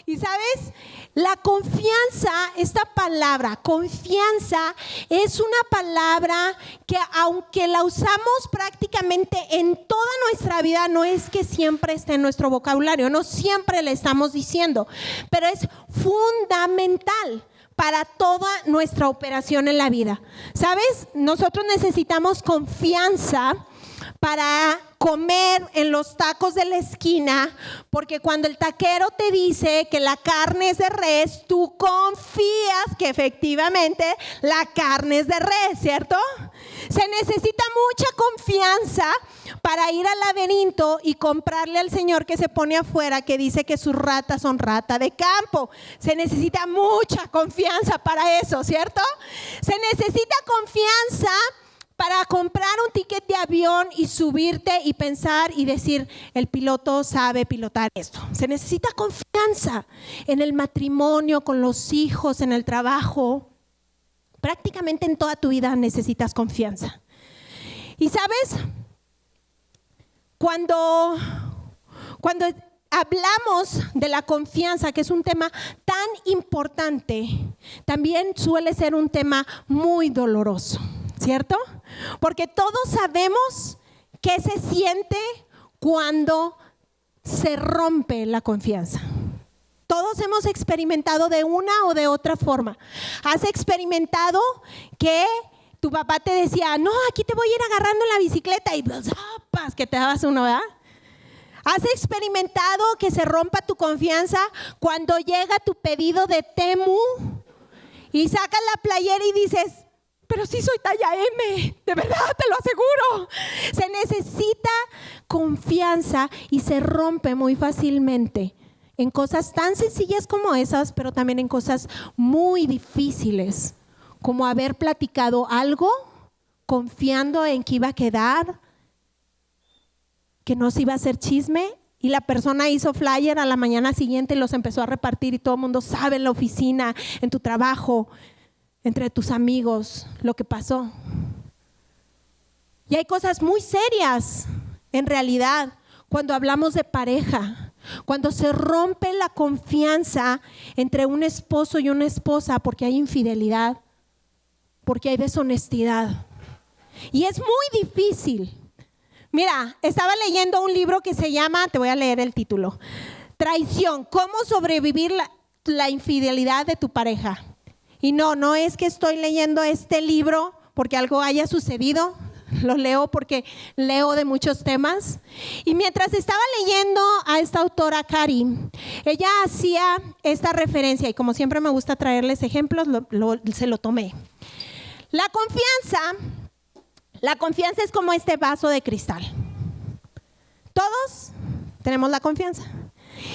Y sabes, la confianza, esta palabra, confianza, es una palabra que aunque la usamos prácticamente en toda nuestra vida, no es que siempre esté en nuestro vocabulario, no siempre le estamos diciendo, pero es fundamental para toda nuestra operación en la vida. ¿Sabes? Nosotros necesitamos confianza para comer en los tacos de la esquina, porque cuando el taquero te dice que la carne es de res, tú confías que efectivamente la carne es de res, ¿cierto? Se necesita mucha confianza para ir al laberinto y comprarle al señor que se pone afuera, que dice que sus ratas son rata de campo. Se necesita mucha confianza para eso, ¿cierto? Se necesita confianza para comprar un ticket de avión y subirte y pensar y decir, el piloto sabe pilotar esto. Se necesita confianza en el matrimonio, con los hijos, en el trabajo. Prácticamente en toda tu vida necesitas confianza. Y sabes, cuando hablamos de la confianza, que es un tema tan importante, también suele ser un tema muy doloroso, ¿cierto? Porque todos sabemos qué se siente cuando se rompe la confianza. Todos hemos experimentado de una o de otra forma. ¿Has experimentado que tu papá te decía, no, aquí te voy a ir agarrando en la bicicleta y zapas, que te dabas uno, ¿verdad? ¿Has experimentado que se rompa tu confianza cuando llega tu pedido de Temu y sacas la playera y dices, pero sí soy talla M, de verdad te lo aseguro? Se necesita confianza y se rompe muy fácilmente en cosas tan sencillas como esas, pero también en cosas muy difíciles, como haber platicado algo confiando en que iba a quedar, que no se iba a hacer chisme, y la persona hizo flyer a la mañana siguiente y los empezó a repartir y todo el mundo sabe en la oficina, en tu trabajo, entre tus amigos, lo que pasó. Y hay cosas muy serias en realidad cuando hablamos de pareja, cuando se rompe la confianza entre un esposo y una esposa porque hay infidelidad, porque hay deshonestidad. Y es muy difícil. Mira, estaba leyendo un libro que se llama, te voy a leer el título, Traición, cómo sobrevivir la infidelidad de tu pareja. Y no es que estoy leyendo este libro porque algo haya sucedido, lo leo porque leo de muchos temas. Y mientras estaba leyendo a esta autora, Cari, ella hacía esta referencia, y como siempre me gusta traerles ejemplos, se lo tomé. La confianza es como este vaso de cristal. Todos tenemos la confianza.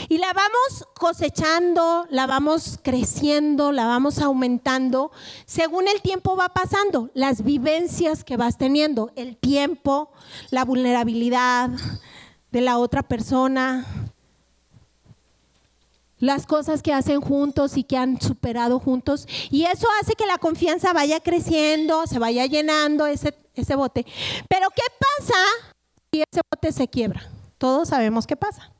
Y la vamos cosechando, la vamos creciendo, la vamos aumentando según el tiempo va pasando, las vivencias que vas teniendo, el tiempo, la vulnerabilidad de la otra persona, las cosas que hacen juntos y que han superado juntos. Y eso hace que la confianza vaya creciendo, se vaya llenando ese bote. Pero ¿qué pasa si ese bote se quiebra? Todos sabemos qué pasa.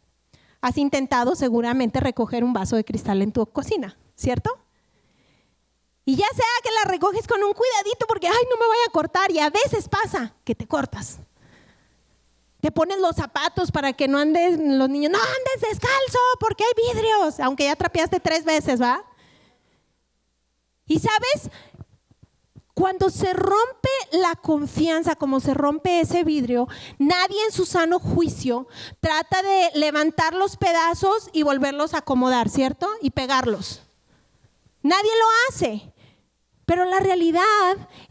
Has intentado seguramente recoger un vaso de cristal en tu cocina, ¿cierto? Y ya sea que la recoges con un cuidadito porque, ay, no me voy a cortar, y a veces pasa que te cortas. Te pones los zapatos para que no andes, los niños, no andes descalzo porque hay vidrios, aunque ya trapeaste 3 veces, ¿va? Y ¿sabes? Cuando se rompe la confianza, como se rompe ese vidrio, nadie en su sano juicio trata de levantar los pedazos y volverlos a acomodar, ¿cierto? Y pegarlos. Nadie lo hace. Pero la realidad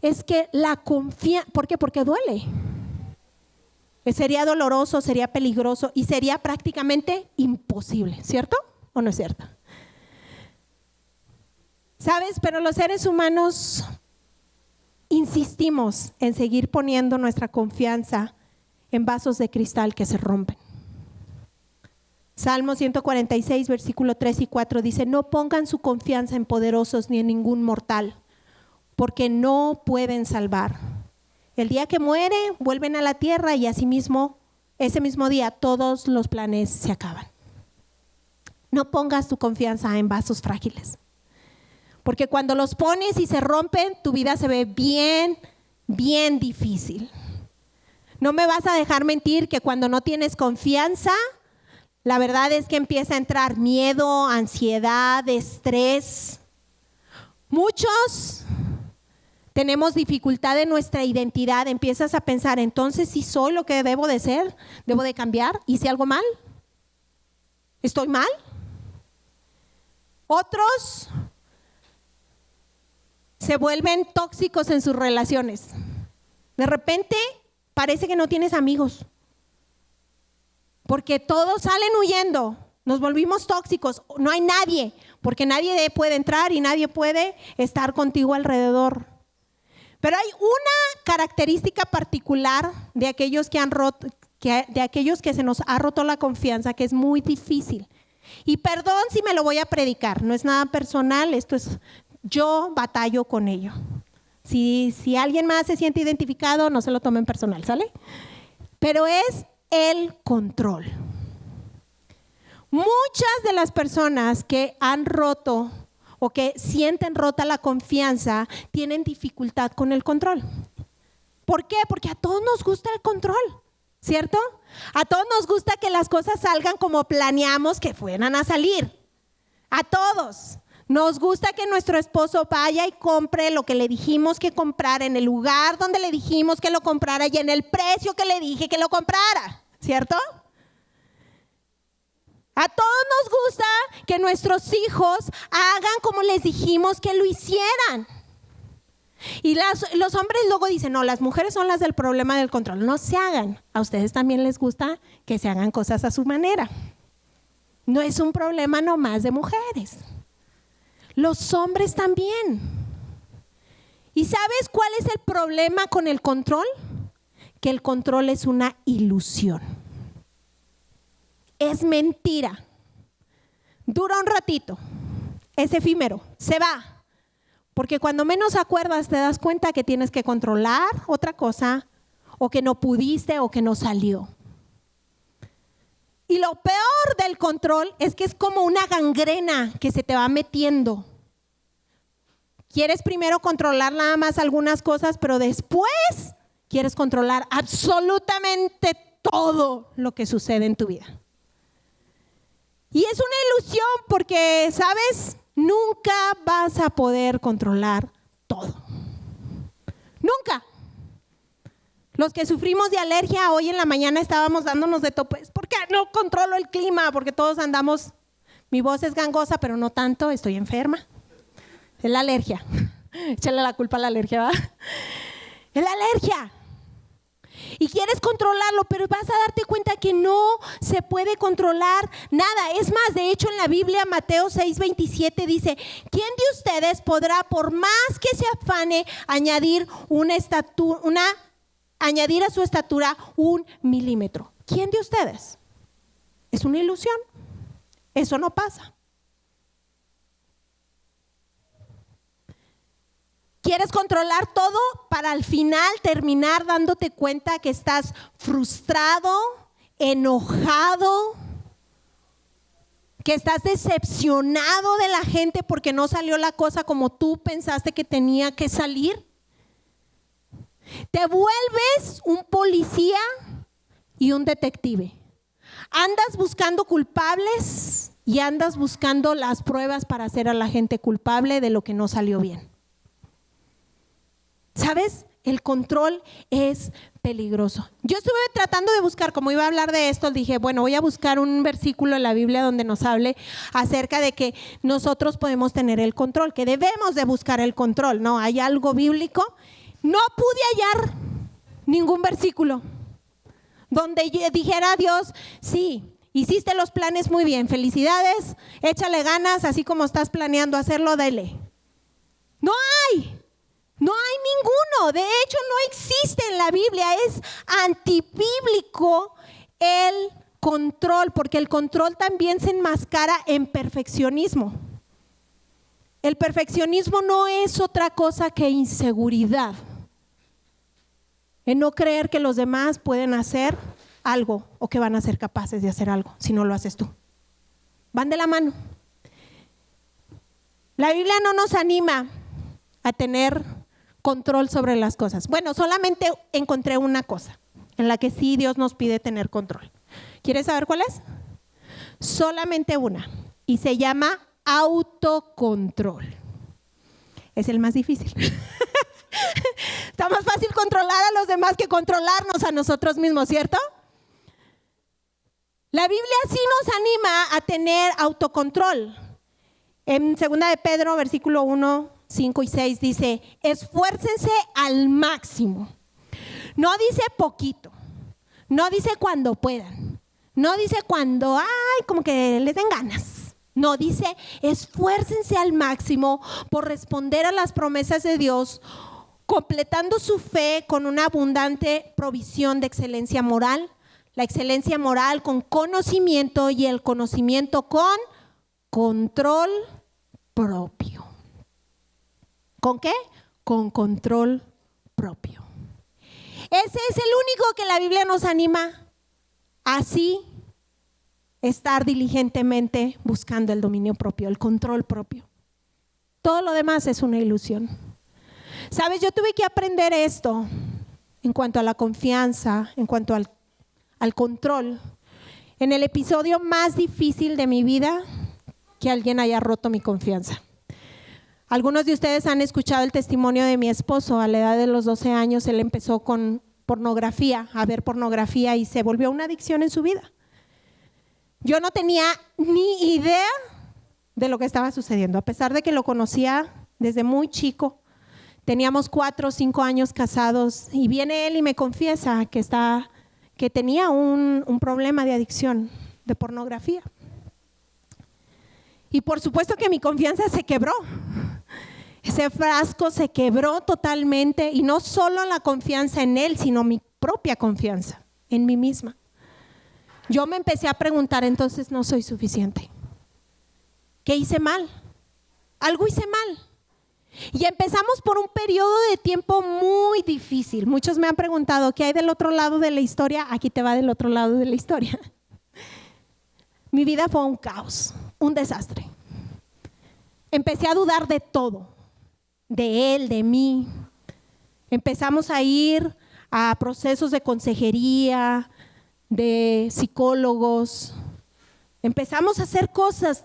es que la confianza, ¿por qué? Porque duele. Sería doloroso, sería peligroso y sería prácticamente imposible, ¿cierto? ¿O no es cierto? ¿Sabes? Pero los seres humanos insistimos en seguir poniendo nuestra confianza en vasos de cristal que se rompen. Salmo 146, versículo 3 y 4 dice, no pongan su confianza en poderosos ni en ningún mortal, porque no pueden salvar. El día que muere, vuelven a la tierra y asimismo, ese mismo día, todos los planes se acaban. No pongas tu confianza en vasos frágiles. Porque cuando los pones y se rompen, tu vida se ve bien, bien difícil. No me vas a dejar mentir que cuando no tienes confianza, la verdad es que empieza a entrar miedo, ansiedad, estrés. Muchos tenemos dificultad en nuestra identidad. Empiezas a pensar, entonces, ¿sí soy lo que debo de ser? ¿Debo de cambiar? ¿Hice algo mal? ¿Estoy mal? Otros se vuelven tóxicos en sus relaciones. De repente parece que no tienes amigos, porque todos salen huyendo. Nos volvimos tóxicos. No hay nadie, porque nadie puede entrar y nadie puede estar contigo alrededor. Pero hay una característica particular de aquellos que han roto, de aquellos que se nos ha roto la confianza, que es muy difícil. Y perdón si me lo voy a predicar, no es nada personal, esto es, yo batallo con ello. Si alguien más se siente identificado, no se lo tomen personal, ¿sale? Pero es el control. Muchas de las personas que han roto o que sienten rota la confianza tienen dificultad con el control. ¿Por qué? Porque a todos nos gusta el control, ¿cierto? A todos nos gusta que las cosas salgan como planeamos que fueran a salir. A todos. Nos gusta que nuestro esposo vaya y compre lo que le dijimos que comprara en el lugar donde le dijimos que lo comprara y en el precio que le dije que lo comprara, ¿cierto? A todos nos gusta que nuestros hijos hagan como les dijimos que lo hicieran. Y los hombres luego dicen, no, las mujeres son las del problema del control. No se hagan. A ustedes también les gusta que se hagan cosas a su manera. No es un problema nomás de mujeres. Los hombres también. ¿Y sabes cuál es el problema con el control? Que el control es una ilusión. Es mentira. Dura un ratito. Es efímero. Se va. Porque cuando menos acuerdas te das cuenta que tienes que controlar otra cosa, o que no pudiste o que no salió. Y lo peor del control es que es como una gangrena que se te va metiendo. Quieres primero controlar nada más algunas cosas, pero después quieres controlar absolutamente todo lo que sucede en tu vida. Y es una ilusión porque, ¿sabes? Nunca vas a poder controlar todo. Nunca. Los que sufrimos de alergia, hoy en la mañana estábamos dándonos de topes. ¿Por qué no controlo el clima? Porque todos andamos, mi voz es gangosa, pero no tanto, estoy enferma. Es la alergia. Échale la culpa a la alergia, ¿verdad? Es la alergia. Y quieres controlarlo, pero vas a darte cuenta que no se puede controlar nada. Es más, de hecho en la Biblia, Mateo 6:27 dice, ¿quién de ustedes podrá, por más que se afane, añadir a su estatura 1 milímetro? ¿Quién de ustedes? Es una ilusión. Eso no pasa. ¿Quieres controlar todo para al final terminar dándote cuenta que estás frustrado, enojado, que estás decepcionado de la gente porque no salió la cosa como tú pensaste que tenía que salir? Te vuelves un policía y un detective. Andas buscando culpables y andas buscando las pruebas para hacer a la gente culpable de lo que no salió bien. ¿Sabes? El control es peligroso. Yo estuve tratando de buscar, como iba a hablar de esto, dije, bueno, voy a buscar un versículo en la Biblia donde nos hable acerca de que nosotros podemos tener el control, que debemos de buscar el control, ¿no? ¿Hay algo bíblico? No pude hallar ningún versículo donde dijera a Dios, sí, hiciste los planes muy bien, felicidades, échale ganas, así como estás planeando hacerlo, dale. No hay. No hay ninguno, de hecho no existe en la Biblia, es antibíblico el control, porque el control también se enmascara en perfeccionismo. El perfeccionismo no es otra cosa que inseguridad, en no creer que los demás pueden hacer algo o que van a ser capaces de hacer algo si no lo haces tú. van de la mano. La Biblia no nos anima a tener control sobre las cosas. Bueno, solamente encontré una cosa en la que sí Dios nos pide tener control. ¿Quieres saber cuál es? Solamente una, y se llama autocontrol. Es el más difícil. Está más fácil controlar a los demás que controlarnos a nosotros mismos, ¿cierto? La Biblia sí nos anima a tener autocontrol. En 2 de Pedro, versículo 1, 5 y 6 dice, esfuércense al máximo. No dice poquito, no dice cuando puedan, no dice cuando, como que les den ganas. No, dice esfuércense al máximo por responder a las promesas de Dios, completando su fe con una abundante provisión de excelencia moral. La excelencia moral con conocimiento y el conocimiento con control propio. ¿Con qué? Con control propio. Ese es el único que la Biblia nos anima así estar diligentemente buscando el dominio propio, el control propio. Todo lo demás es una ilusión. ¿Sabes? Yo tuve que aprender esto en cuanto a la confianza, en cuanto al control, en el episodio más difícil de mi vida, que alguien haya roto mi confianza. Algunos de ustedes han escuchado el testimonio de mi esposo. A la edad de los 12 años él empezó con pornografía, a ver pornografía, y se volvió una adicción en su vida. Yo no tenía ni idea de lo que estaba sucediendo, a pesar de que lo conocía desde muy chico. Teníamos 4 o 5 años casados y viene él y me confiesa que tenía un problema de adicción, de pornografía. Y por supuesto que mi confianza se quebró. Ese frasco se quebró totalmente, y no solo la confianza en él, sino mi propia confianza en mí misma. Yo me empecé a preguntar, entonces no soy suficiente. ¿Qué hice mal? Algo hice mal. Y empezamos por un periodo de tiempo muy difícil. Muchos me han preguntado, ¿qué hay del otro lado de la historia? Aquí te va del otro lado de la historia. Mi vida fue un caos, un desastre. Empecé a dudar de todo, de él, de mí. Empezamos a ir a procesos de consejería, de psicólogos. Empezamos a hacer cosas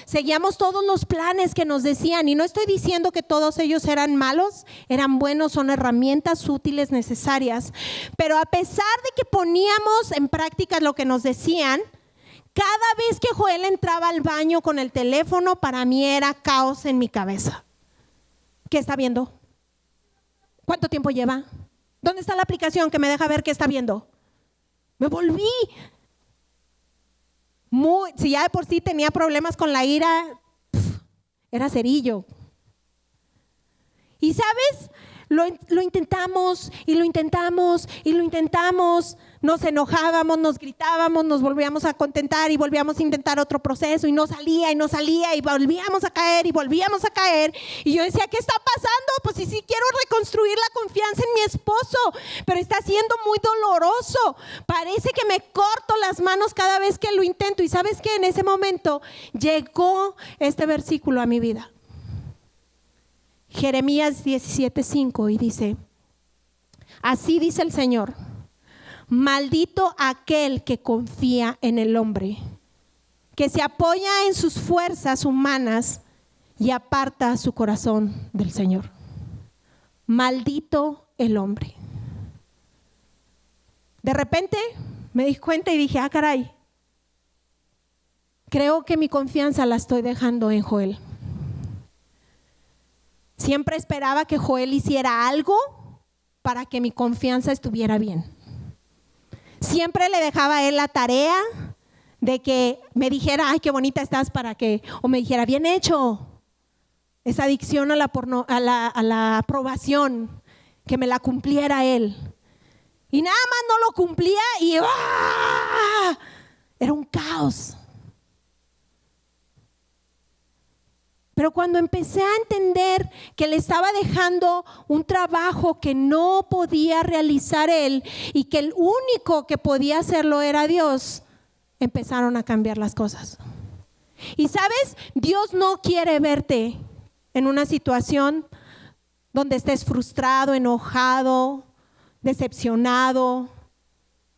seguíamos todos los planes que nos decían, y no estoy diciendo que todos ellos eran malos, eran buenos, son herramientas útiles, necesarias, pero a pesar de que poníamos en práctica lo que nos decían, cada vez que Joel entraba al baño con el teléfono, para mí era caos en mi cabeza. ¿Qué está viendo? ¿Cuánto tiempo lleva? ¿Dónde está la aplicación que me deja ver qué está viendo? Me volví. Si ya de por sí tenía problemas con la ira, era cerillo. Y ¿sabes? Lo intentamos y lo intentamos y lo intentamos. Nos enojábamos, nos gritábamos, nos volvíamos a contentar y volvíamos a intentar otro proceso, y no salía y volvíamos a caer y volvíamos a caer. Y yo decía, ¿qué está pasando? Pues sí quiero reconstruir la confianza en mi esposo, pero está siendo muy doloroso. Parece que me corto las manos cada vez que lo intento. Y ¿sabes qué? En ese momento llegó este versículo a mi vida. Jeremías 17:5, y dice, así dice el Señor: maldito aquel que confía en el hombre, que se apoya en sus fuerzas humanas y aparta su corazón del Señor. Maldito el hombre. De repente me di cuenta y dije, caray, creo que mi confianza la estoy dejando en Joel. Siempre esperaba que Joel hiciera algo para que mi confianza estuviera bien. Siempre le dejaba a él la tarea de que me dijera, ay, qué bonita estás, o me dijera, bien hecho. Esa adicción a la aprobación, que me la cumpliera él. Y nada más no lo cumplía y era un caos. Pero cuando empecé a entender que le estaba dejando un trabajo que no podía realizar él, y que el único que podía hacerlo era Dios, empezaron a cambiar las cosas. Y sabes, Dios no quiere verte en una situación donde estés frustrado, enojado, decepcionado,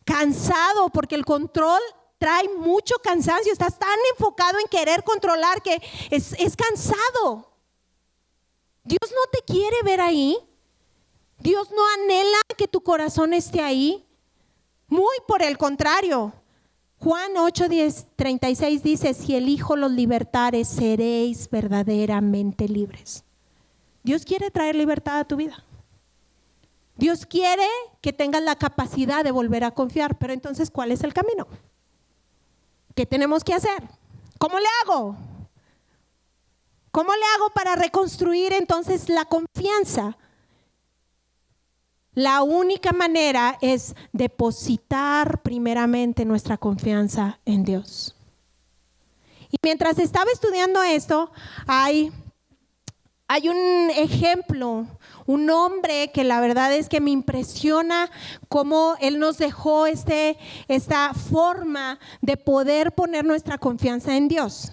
cansado, porque el control trae mucho cansancio. Estás tan enfocado en querer controlar que es cansado. Dios no te quiere ver ahí. Dios no anhela que tu corazón esté ahí. Muy por el contrario. Juan 8:36 dice: si el Hijo los libertare, seréis verdaderamente libres. Dios quiere traer libertad a tu vida. Dios quiere que tengas la capacidad de volver a confiar. Pero entonces, ¿cuál es el camino? ¿Qué tenemos que hacer? ¿Cómo le hago? ¿Cómo le hago para reconstruir entonces la confianza? La única manera es depositar primeramente nuestra confianza en Dios. Y mientras estaba estudiando esto, hay un ejemplo, un hombre que la verdad es que me impresiona cómo él nos dejó esta forma de poder poner nuestra confianza en Dios.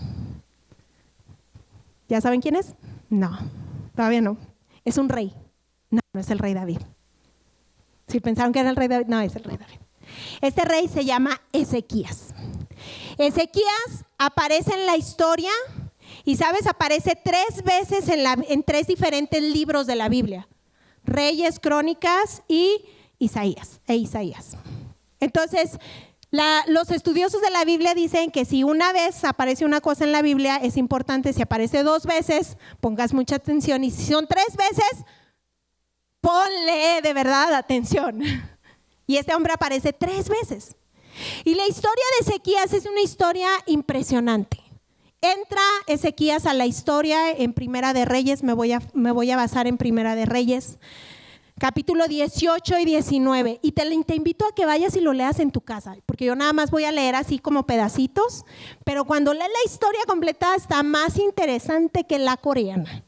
¿Ya saben quién es? No, todavía no. Es un rey. No, no es el rey David. Si pensaron que era el rey David, no es el rey David. Este rey se llama Ezequías. Ezequías aparece en la historia y, ¿sabes? Aparece 3 veces en 3 diferentes libros de la Biblia: Reyes, Crónicas y Isaías. Entonces, los estudiosos de la Biblia dicen que si una vez aparece una cosa en la Biblia, es importante. Si aparece 2 veces, pongas mucha atención. Y si son 3 veces, ponle de verdad atención. Y este hombre aparece 3 veces. Y la historia de Ezequías es una historia impresionante. Entra Ezequías a la historia en Primera de Reyes. Me voy a basar en Primera de Reyes, capítulo 18 y 19. Y te invito a que vayas y lo leas en tu casa, porque yo nada más voy a leer así como pedacitos. Pero cuando lees la historia completa está más interesante que la coreana.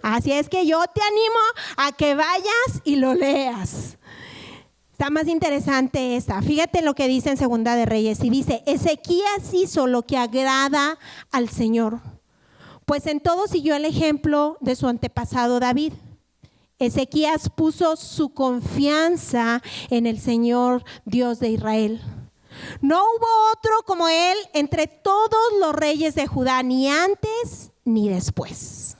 Así es que yo te animo a que vayas y lo leas. Está más interesante esta. Fíjate lo que dice en Segunda de Reyes. Y dice: Ezequías hizo lo que agrada al Señor, pues en todo siguió el ejemplo de su antepasado David. Ezequías puso su confianza en el Señor, Dios de Israel. No hubo otro como él entre todos los reyes de Judá, ni antes ni después.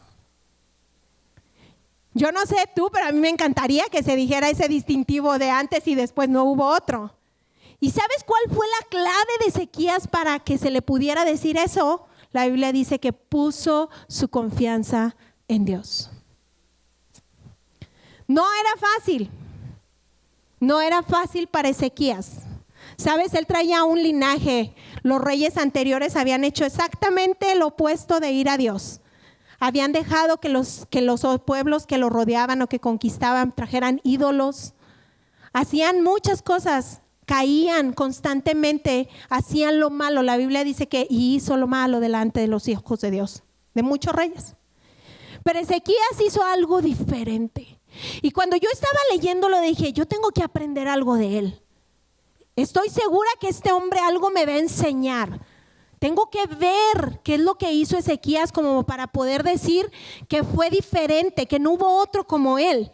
Yo no sé tú, pero a mí me encantaría que se dijera ese distintivo de antes y después no hubo otro. ¿Y sabes cuál fue la clave de Ezequías para que se le pudiera decir eso? La Biblia dice que puso su confianza en Dios. No era fácil para Ezequías. ¿Sabes? Él traía un linaje. Los reyes anteriores habían hecho exactamente lo opuesto de ir a Dios. Habían dejado que los pueblos que lo rodeaban o que conquistaban trajeran ídolos. Hacían muchas cosas, caían constantemente, hacían lo malo. La Biblia dice que hizo lo malo delante de los hijos de Dios, de muchos reyes. Pero Ezequías hizo algo diferente. Y cuando yo estaba leyéndolo dije, yo tengo que aprender algo de él. Estoy segura que este hombre algo me va a enseñar. Tengo que ver qué es lo que hizo Ezequías como para poder decir que fue diferente, que no hubo otro como él.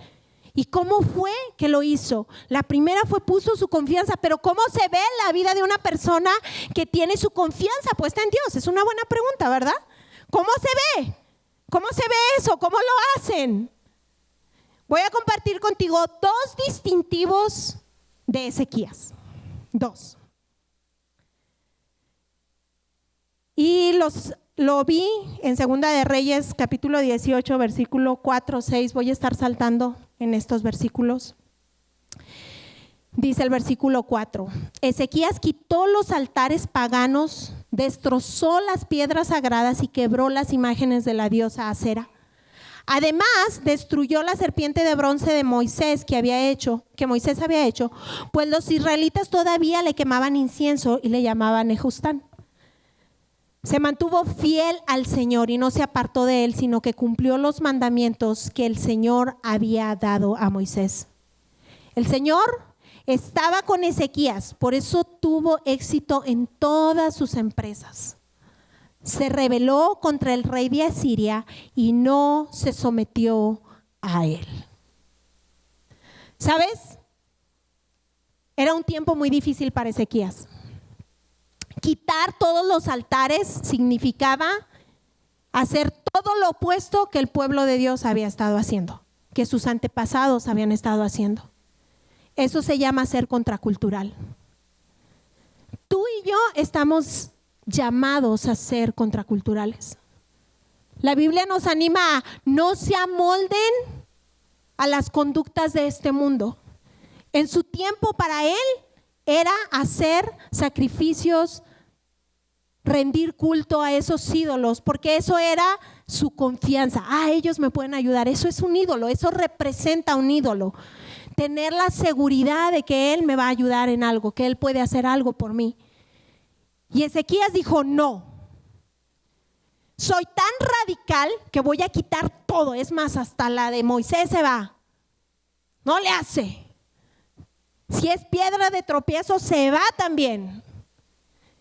¿Y cómo fue que lo hizo? La primera fue puso su confianza, pero ¿cómo se ve la vida de una persona que tiene su confianza puesta en Dios? Es una buena pregunta, ¿verdad? ¿Cómo se ve? ¿Cómo se ve eso? ¿Cómo lo hacen? Voy a compartir contigo 2 distintivos de Ezequías. 2. Y lo vi en Segunda de Reyes, capítulo 18, versículo 4, 6. Voy a estar saltando en estos versículos. Dice el versículo 4: Ezequías quitó los altares paganos, destrozó las piedras sagradas y quebró las imágenes de la diosa Acera. Además, destruyó la serpiente de bronce de Moisés que Moisés había hecho, pues los israelitas todavía le quemaban incienso y le llamaban Nehustán. Se mantuvo fiel al Señor y no se apartó de él, sino que cumplió los mandamientos que el Señor había dado a Moisés. El Señor estaba con Ezequías, por eso tuvo éxito en todas sus empresas. se rebeló contra el rey de Asiria y no se sometió a él. ¿Sabes? Era un tiempo muy difícil para Ezequías. Quitar todos los altares significaba hacer todo lo opuesto que el pueblo de Dios había estado haciendo, que sus antepasados habían estado haciendo. Eso se llama ser contracultural. Tú y yo estamos llamados a ser contraculturales. La Biblia nos anima a no se amolden a las conductas de este mundo. En su tiempo para él era hacer sacrificios, rendir culto a esos ídolos, porque eso era su confianza. Ellos me pueden ayudar. Eso es un ídolo, eso representa un ídolo. Tener la seguridad de que Él me va a ayudar en algo, que Él puede hacer algo por mí. Y Ezequías dijo, no. Soy tan radical que voy a quitar todo. Es más, hasta la de Moisés se va. No le hace. Si es piedra de tropiezo, se va también.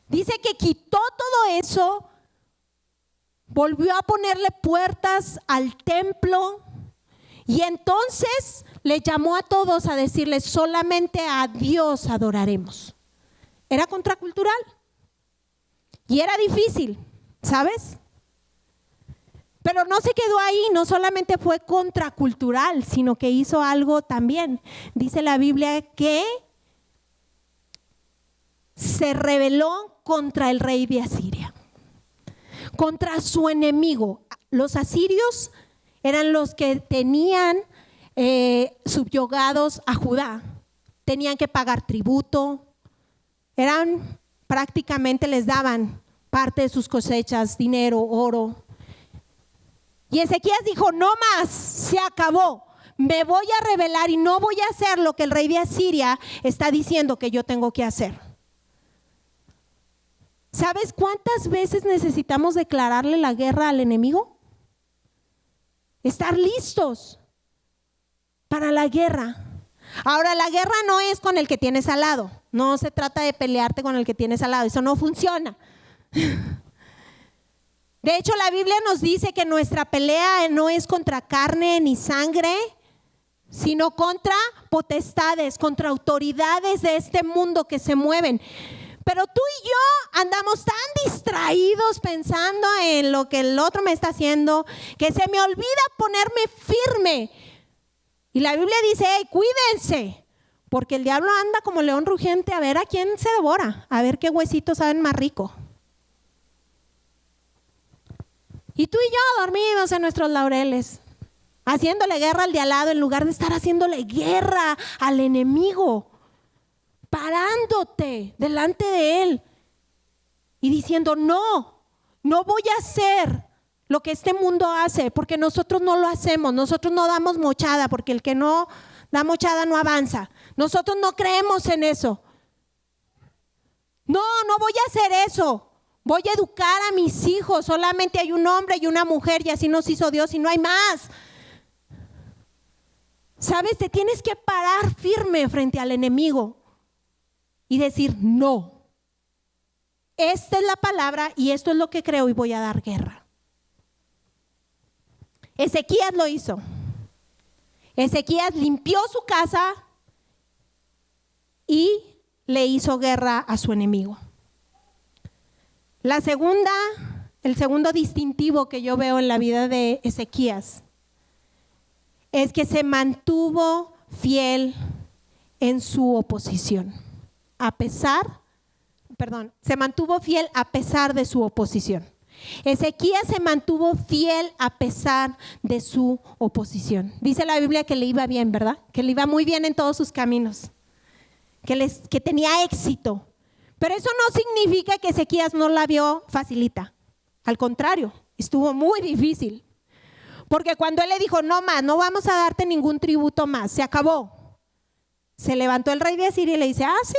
Dice que quitó todo eso, volvió a ponerle puertas al templo y entonces le llamó a todos a decirles solamente a Dios adoraremos. Era contracultural y era difícil, ¿sabes? Pero no se quedó ahí, no solamente fue contracultural, sino que hizo algo también. Dice la Biblia que se rebeló contra el rey de Asiria, contra su enemigo. Los asirios eran los que tenían subyugados a Judá. Tenían que pagar tributo. Prácticamente les daban parte de sus cosechas, dinero, oro. Y Ezequías dijo, no más, se acabó. Me voy a rebelar y no voy a hacer lo que el rey de Asiria está diciendo que yo tengo que hacer. ¿Sabes cuántas veces necesitamos declararle la guerra al enemigo? Estar listos para la guerra. Ahora, la guerra no es con el que tienes al lado. No se trata de pelearte con el que tienes al lado. Eso no funciona. De hecho, la Biblia nos dice que nuestra pelea no es contra carne ni sangre, sino contra potestades, contra autoridades de este mundo que se mueven. Pero tú y yo andamos tan distraídos pensando en lo que el otro me está haciendo, que se me olvida ponerme firme. Y la Biblia dice, cuídense, porque el diablo anda como león rugiente a ver a quién se devora, a ver qué huesitos saben más rico. Y tú y yo dormidos en nuestros laureles, haciéndole guerra al de al lado en lugar de estar haciéndole guerra al enemigo, parándote delante de él y diciendo, no voy a hacer lo que este mundo hace, porque nosotros no lo hacemos, nosotros no damos mochada, porque el que no da mochada no avanza. Nosotros no creemos en eso. No voy a hacer eso. Voy a educar a mis hijos, solamente hay un hombre y una mujer y así nos hizo Dios y no hay más. ¿Sabes? Te tienes que parar firme frente al enemigo y decir no. Esta es la palabra y esto es lo que creo y voy a dar guerra. Ezequías lo hizo. Ezequías limpió su casa y le hizo guerra a su enemigo. El segundo distintivo que yo veo en la vida de Ezequías es que se mantuvo fiel en su oposición. Se mantuvo fiel a pesar de su oposición. Ezequías se mantuvo fiel a pesar de su oposición. Dice la Biblia que le iba bien, ¿verdad? Que le iba muy bien en todos sus caminos, que tenía éxito. Pero eso no significa que Ezequías no la vio facilita. Al contrario, estuvo muy difícil. Porque cuando él le dijo, no más, no vamos a darte ningún tributo más, se acabó. Se levantó el rey de Asiria y le dice, sí,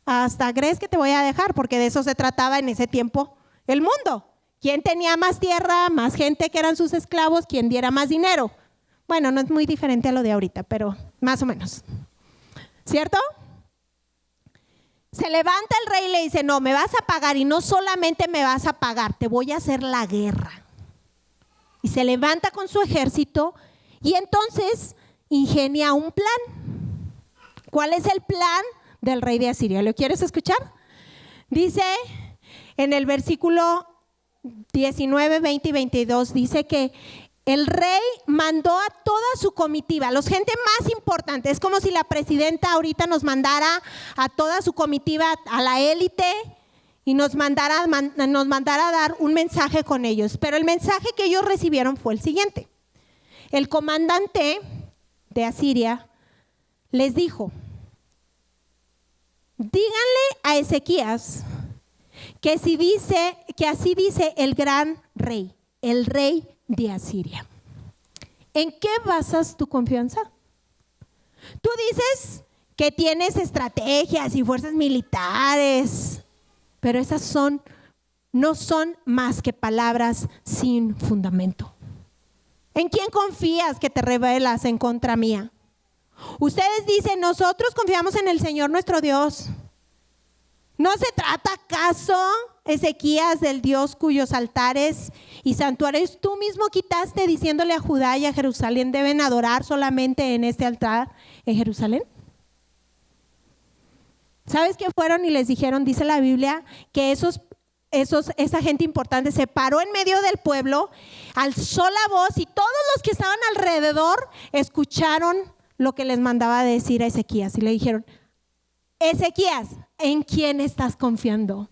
hasta crees que te voy a dejar, porque de eso se trataba en ese tiempo el mundo. ¿Quién tenía más tierra, más gente que eran sus esclavos, quién diera más dinero? Bueno, no es muy diferente a lo de ahorita, pero más o menos. ¿Cierto? Se levanta el rey y le dice, no, me vas a pagar, y no solamente me vas a pagar, te voy a hacer la guerra. Y se levanta con su ejército y entonces ingenia un plan. ¿Cuál es el plan del rey de Asiria? ¿Lo quieres escuchar? Dice en el versículo 19, 20 y 22, dice que el rey mandó a toda su comitiva, los gente más importante. Es como si la presidenta ahorita nos mandara a toda su comitiva, a la élite, y nos mandara a dar un mensaje con ellos. Pero el mensaje que ellos recibieron fue el siguiente. El comandante de Asiria les dijo, díganle a Ezequías que así dice el gran rey, el rey de Asiria. ¿En qué basas tu confianza? Tú dices que tienes estrategias y fuerzas militares, pero esas no son más que palabras sin fundamento. ¿En quién confías que te rebelas en contra mía? Ustedes dicen, nosotros confiamos en el Señor nuestro Dios. ¿No se trata acaso, Ezequías, del Dios cuyos altares y santuarios tú mismo quitaste, diciéndole a Judá y a Jerusalén, deben adorar solamente en este altar en Jerusalén? ¿Sabes qué fueron y les dijeron? Dice la Biblia que esa gente importante se paró en medio del pueblo, alzó la voz y todos los que estaban alrededor escucharon lo que les mandaba decir a Ezequías y le dijeron, Ezequías, ¿en quién estás confiando?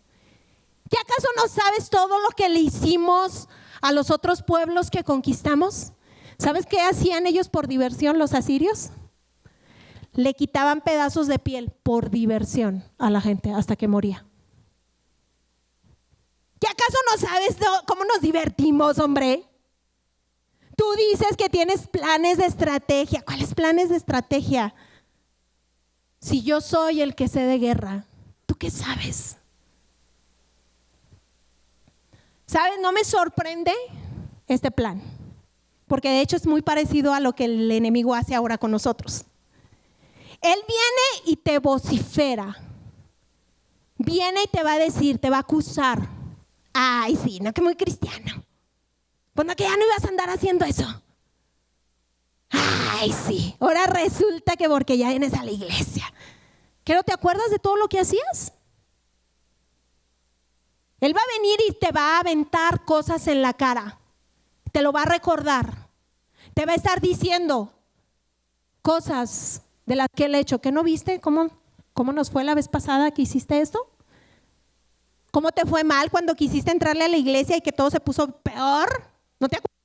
¿Qué acaso no sabes todo lo que le hicimos a los otros pueblos que conquistamos? ¿Sabes qué hacían ellos por diversión, los asirios? Le quitaban pedazos de piel por diversión a la gente hasta que moría. ¿Qué acaso no sabes cómo nos divertimos, hombre? Tú dices que tienes planes de estrategia. ¿Cuáles planes de estrategia? Si yo soy el que sé de guerra, ¿tú qué sabes? ¿Sabes? No me sorprende este plan, porque de hecho es muy parecido a lo que el enemigo hace ahora con nosotros. Él viene y te vocifera. Viene y te va a decir, te va a acusar. Ay, sí, no, que muy cristiano. Pues no, que ya no ibas a andar haciendo eso. Ay, sí, ahora resulta que porque ya vienes a la iglesia. ¿Que no te acuerdas de todo lo que hacías? Él va a venir y te va a aventar cosas en la cara. Te lo va a recordar. Te va a estar diciendo cosas de las que él ha hecho. ¿Que no viste cómo nos fue la vez pasada que hiciste esto? ¿Cómo te fue mal cuando quisiste entrarle a la iglesia y que todo se puso peor? ¿No te acuerdas?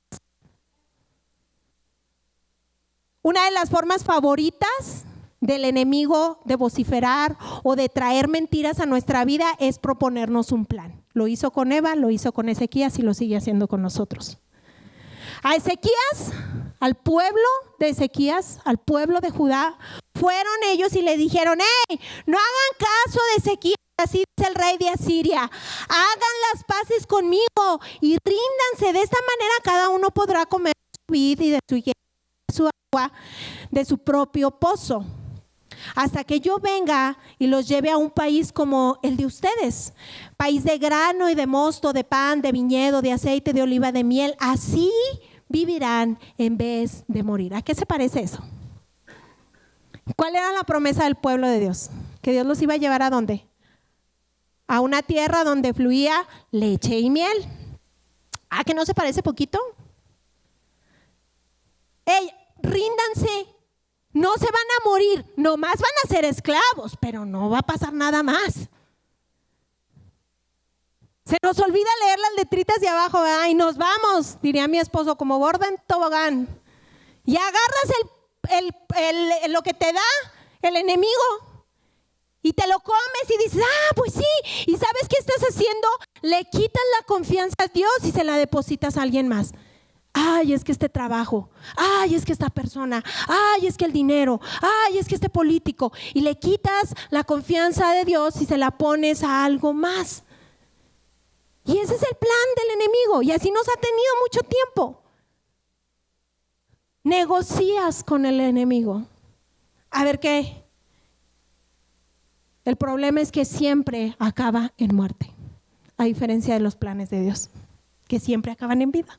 Una de las formas favoritas del enemigo de vociferar o de traer mentiras a nuestra vida es proponernos un plan. Lo hizo con Eva, lo hizo con Ezequías y lo sigue haciendo con nosotros. A Ezequías, al pueblo de Ezequías, al pueblo de Judá, fueron ellos y le dijeron, hey, no hagan caso de Ezequías, así dice el rey de Asiria, hagan las paces conmigo y ríndanse. De esta manera cada uno podrá comer su vid y de su agua de su propio pozo, hasta que yo venga y los lleve a un país como el de ustedes, país de grano y de mosto, de pan, de viñedo, de aceite, de oliva, de miel. Así vivirán en vez de morir. ¿A qué se parece eso? ¿Cuál era la promesa del pueblo de Dios? Que Dios los iba a llevar ¿a dónde? A una tierra donde fluía leche y miel. ¿A que no se parece poquito? Ríndanse, no se van a morir, nomás van a ser esclavos, pero no va a pasar nada más. Se nos olvida leer las letritas de abajo, ¿verdad? Y nos vamos, diría mi esposo, como gorda en tobogán. Y agarras lo que te da el enemigo y te lo comes y dices, pues sí. ¿Y sabes qué estás haciendo? Le quitas la confianza a Dios y se la depositas a alguien más. Ay, es que este trabajo, ay, es que esta persona, ay, es que el dinero, ay, es que este político. Y le quitas la confianza de Dios y se la pones a algo más. Y ese es el plan del enemigo. Y así nos ha tenido mucho tiempo. Negocias con el enemigo. A ver qué. El problema es que siempre acaba en muerte, a diferencia de los planes de Dios, que siempre acaban en vida.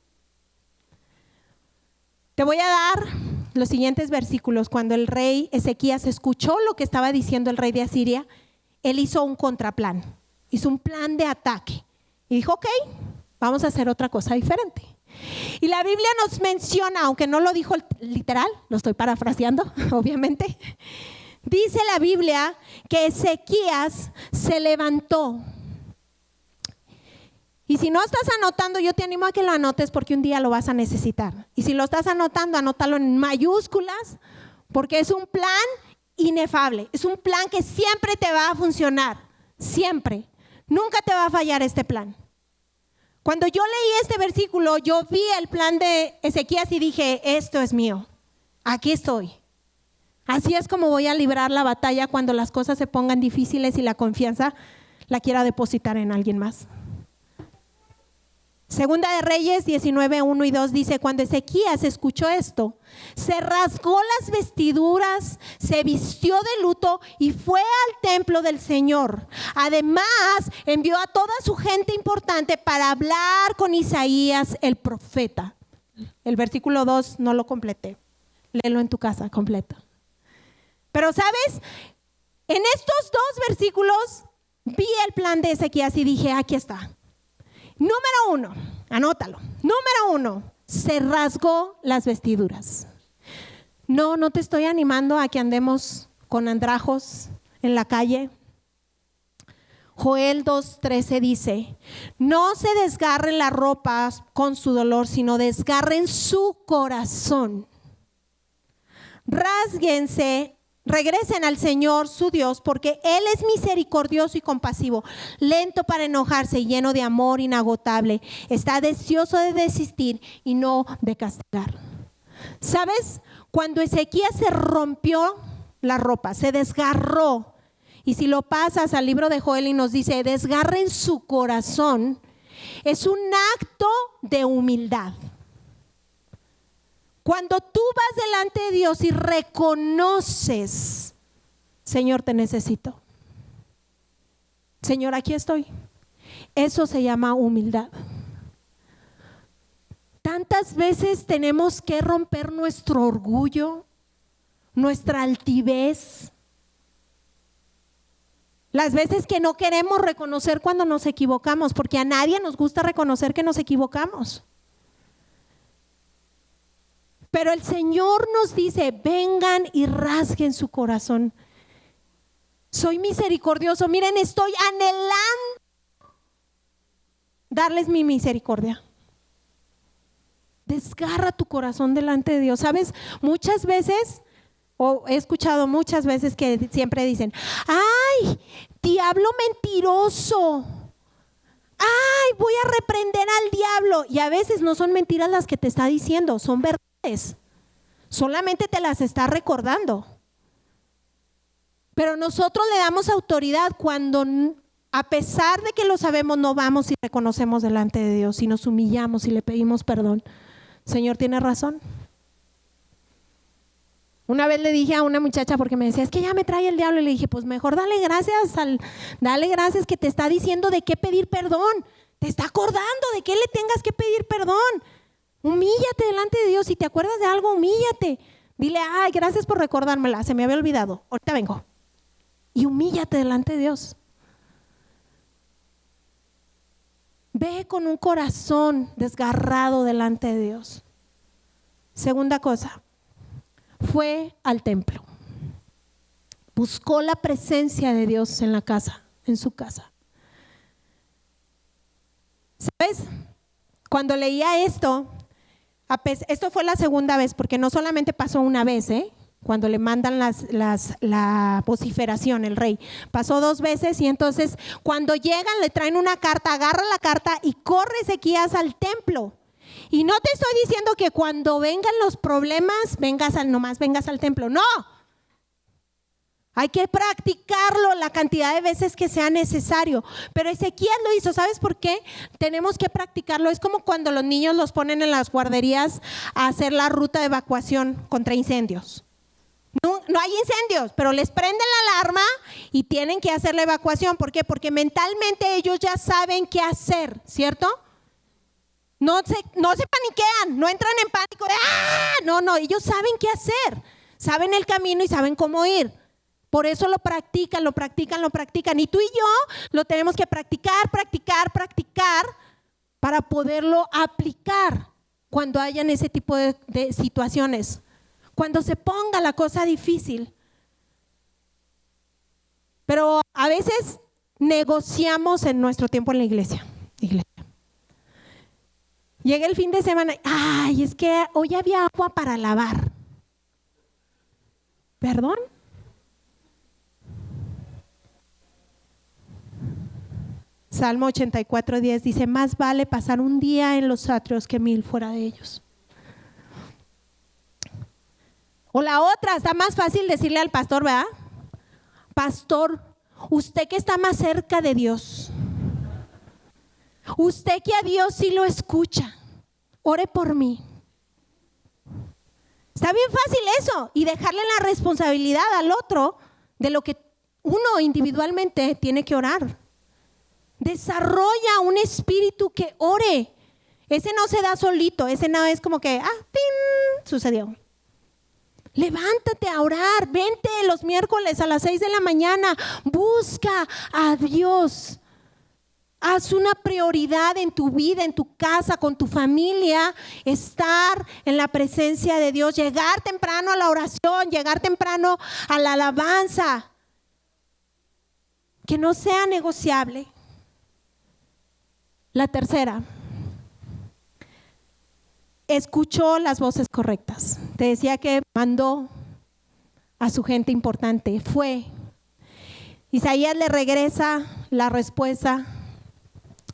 Te voy a dar los siguientes versículos. Cuando el rey Ezequías escuchó lo que estaba diciendo el rey de Asiria, él hizo un contraplan, hizo un plan de ataque y dijo, ok, vamos a hacer otra cosa diferente. Y la Biblia nos menciona, aunque no lo dijo literal, lo estoy parafraseando, obviamente, dice la Biblia que Ezequías se levantó. Y si no estás anotando, yo te animo a que lo anotes porque un día lo vas a necesitar. Y si lo estás anotando, anótalo en mayúsculas porque es un plan inefable. Es un plan que siempre te va a funcionar. Siempre. Nunca te va a fallar este plan. Cuando yo leí este versículo, yo vi el plan de Ezequías y dije, esto es mío. Aquí estoy. Así es como voy a librar la batalla cuando las cosas se pongan difíciles y la confianza la quiera depositar en alguien más. Segunda de Reyes 19, 1 y 2 dice, cuando Ezequías escuchó esto, se rasgó las vestiduras, se vistió de luto y fue al templo del Señor. Además, envió a toda su gente importante para hablar con Isaías el profeta. El versículo 2 no lo completé. Léelo en tu casa completo. Pero ¿sabes? En estos dos versículos vi el plan de Ezequías y dije, aquí está. Número 1, anótalo. Número 1, se rasgó las vestiduras. No te estoy animando a que andemos con andrajos en la calle. Joel 2:13 dice, no se desgarren las ropas con su dolor, sino desgarren su corazón. Rásguense. Regresen al Señor su Dios, porque Él es misericordioso y compasivo, lento para enojarse y lleno de amor inagotable. Está deseoso de desistir y no de castigar. ¿Sabes? Cuando Ezequías se rompió la ropa, se desgarró, y si lo pasas al libro de Joel y nos dice, desgarren su corazón, es un acto de humildad. Cuando tú vas delante de Dios y reconoces, Señor, te necesito. Señor, aquí estoy. Eso se llama humildad. Tantas veces tenemos que romper nuestro orgullo, nuestra altivez. Las veces que no queremos reconocer cuando nos equivocamos, porque a nadie nos gusta reconocer que nos equivocamos. Pero el Señor nos dice, vengan y rasguen su corazón. Soy misericordioso. Miren, estoy anhelando darles mi misericordia. Desgarra tu corazón delante de Dios. ¿Sabes? Muchas veces, o he escuchado muchas veces que siempre dicen, ¡ay, diablo mentiroso! ¡Ay, voy a reprender al diablo! Y a veces no son mentiras las que te está diciendo, son verdades. Solamente te las está recordando. Pero nosotros le damos autoridad cuando, a pesar de que lo sabemos, no vamos y reconocemos delante de Dios y nos humillamos y le pedimos perdón. Señor, tiene razón. Una vez le dije a una muchacha, porque me decía, es que ya me trae el diablo, y le dije, pues mejor dale gracias que te está diciendo de qué pedir perdón. Te está acordando de que le tengas que pedir perdón. Humíllate delante de Dios. Si te acuerdas de algo, humíllate. Dile, ay, gracias por recordármela, se me había olvidado, ahorita vengo. Y humíllate delante de Dios. Ve con un corazón desgarrado delante de Dios. Segunda cosa, fue al templo. Buscó la presencia de Dios en la casa, en su casa. ¿Sabes? Cuando leía esto fue la segunda vez, porque no solamente pasó una vez, cuando le mandan la vociferación, el rey. Pasó 2 veces y entonces cuando llegan le traen una carta, agarra la carta y corre Ezequías al templo. Y no te estoy diciendo que cuando vengan los problemas nomás vengas al templo, no. Hay que practicarlo la cantidad de veces que sea necesario. Pero Ezequías lo hizo. ¿Sabes por qué? Tenemos que practicarlo. Es como cuando los niños los ponen en las guarderías a hacer la ruta de evacuación contra incendios. No hay incendios, pero les prenden la alarma y tienen que hacer la evacuación. ¿Por qué? Porque mentalmente ellos ya saben qué hacer, ¿cierto? No se paniquean, no entran en pánico de ¡ah! No, ellos saben qué hacer, saben el camino y saben cómo ir. Por eso lo practican. Y tú y yo lo tenemos que practicar para poderlo aplicar cuando hayan ese tipo de situaciones. Cuando se ponga la cosa difícil. Pero a veces negociamos en nuestro tiempo en la iglesia. Llega el fin de semana, ay, es que hoy había agua para lavar. ¿Perdón? Salmo 84:10 dice, más vale pasar un día en los atrios que 1000 fuera de ellos. O la otra, está más fácil decirle al pastor, ¿verdad? Pastor, usted que está más cerca de Dios, usted que a Dios sí lo escucha, ore por mí. Está bien fácil eso y dejarle la responsabilidad al otro de lo que uno individualmente tiene que orar. Desarrolla un espíritu que ore. Ese no se da solito, ese no es como que, ¡pim! Sucedió. Levántate a orar, vente los miércoles a las 6 de la mañana, busca a Dios. Haz una prioridad en tu vida, en tu casa, con tu familia, estar en la presencia de Dios, llegar temprano a la oración, llegar temprano a la alabanza. Que no sea negociable. La tercera, escuchó las voces correctas. Te decía que mandó a su gente importante, fue. Isaías le regresa la respuesta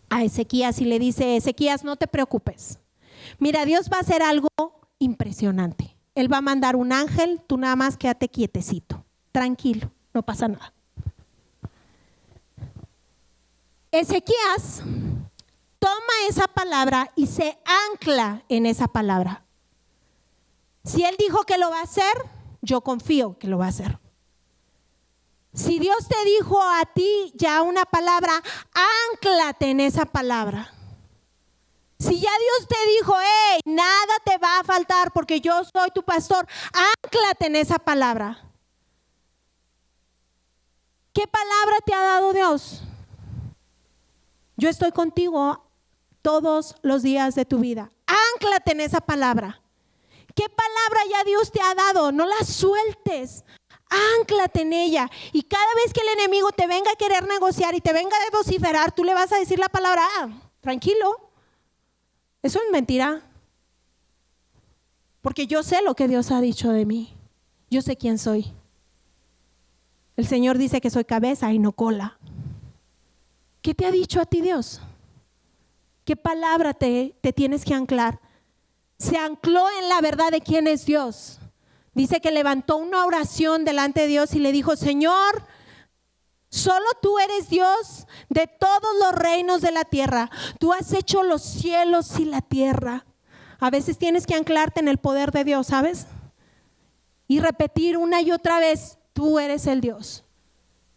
a Ezequías y le dice, Ezequías, no te preocupes. Mira, Dios va a hacer algo impresionante. Él va a mandar un ángel, tú nada más quédate quietecito, tranquilo, no pasa nada. Ezequías toma esa palabra y se ancla en esa palabra. Si Él dijo que lo va a hacer, yo confío que lo va a hacer. Si Dios te dijo a ti ya una palabra, ánclate en esa palabra. Si ya Dios te dijo, hey, nada te va a faltar porque yo soy tu pastor, ánclate en esa palabra. ¿Qué palabra te ha dado Dios? Yo estoy contigo todos los días de tu vida. Ánclate en esa palabra. ¿Qué palabra ya Dios te ha dado? No la sueltes. Ánclate en ella. Y cada vez que el enemigo te venga a querer negociar y te venga a vociferar, tú le vas a decir la palabra, tranquilo. Eso es mentira. Porque yo sé lo que Dios ha dicho de mí. Yo sé quién soy. El Señor dice que soy cabeza y no cola. ¿Qué te ha dicho a ti Dios? ¿Qué palabra te tienes que anclar? Se ancló en la verdad de quién es Dios. Dice que levantó una oración delante de Dios y le dijo, Señor, solo tú eres Dios de todos los reinos de la tierra. Tú has hecho los cielos y la tierra. A veces tienes que anclarte en el poder de Dios, ¿sabes? Y repetir una y otra vez, tú eres el Dios.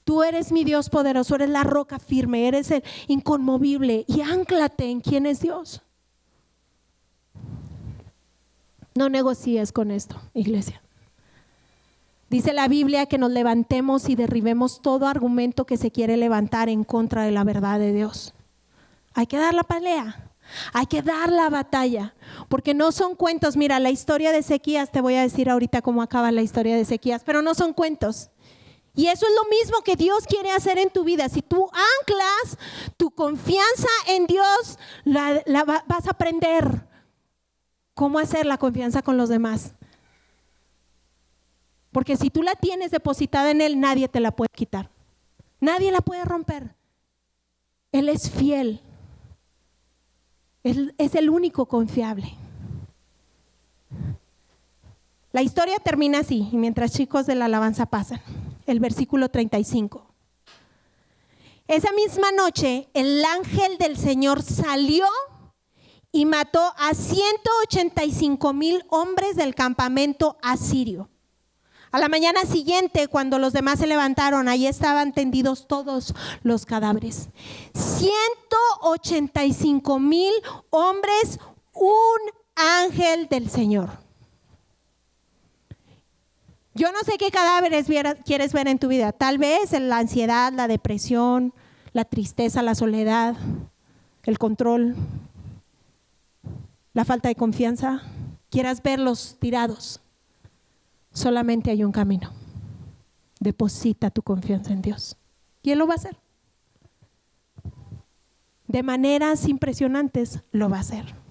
Tú eres mi Dios poderoso, eres la roca firme, eres el inconmovible. Y ánclate en quién es Dios. No negocies con esto, iglesia. Dice la Biblia que nos levantemos y derribemos todo argumento que se quiere levantar en contra de la verdad de Dios. Hay que dar la pelea, hay que dar la batalla, porque no son cuentos. Mira, la historia de Ezequías, te voy a decir ahorita cómo acaba la historia de Ezequías, pero no son cuentos. Y eso es lo mismo que Dios quiere hacer en tu vida. Si tú anclas tu confianza en Dios, vas a aprender cómo hacer la confianza con los demás. Porque si tú la tienes depositada en Él, nadie te la puede quitar. Nadie la puede romper. Él es fiel. Él es el único confiable. La historia termina así, y mientras chicos de la alabanza pasan. El versículo 35. Esa misma noche, el ángel del Señor salió y mató a 185,000 hombres del campamento asirio. A la mañana siguiente, cuando los demás se levantaron, ahí estaban tendidos todos los cadáveres. 185,000 hombres, un ángel del Señor. Yo no sé qué cadáveres quieres ver en tu vida. Tal vez la ansiedad, la depresión, la tristeza, la soledad, el control, la falta de confianza. Quieras verlos tirados. Solamente hay un camino. Deposita tu confianza en Dios. Y Él lo va a hacer. De maneras impresionantes lo va a hacer.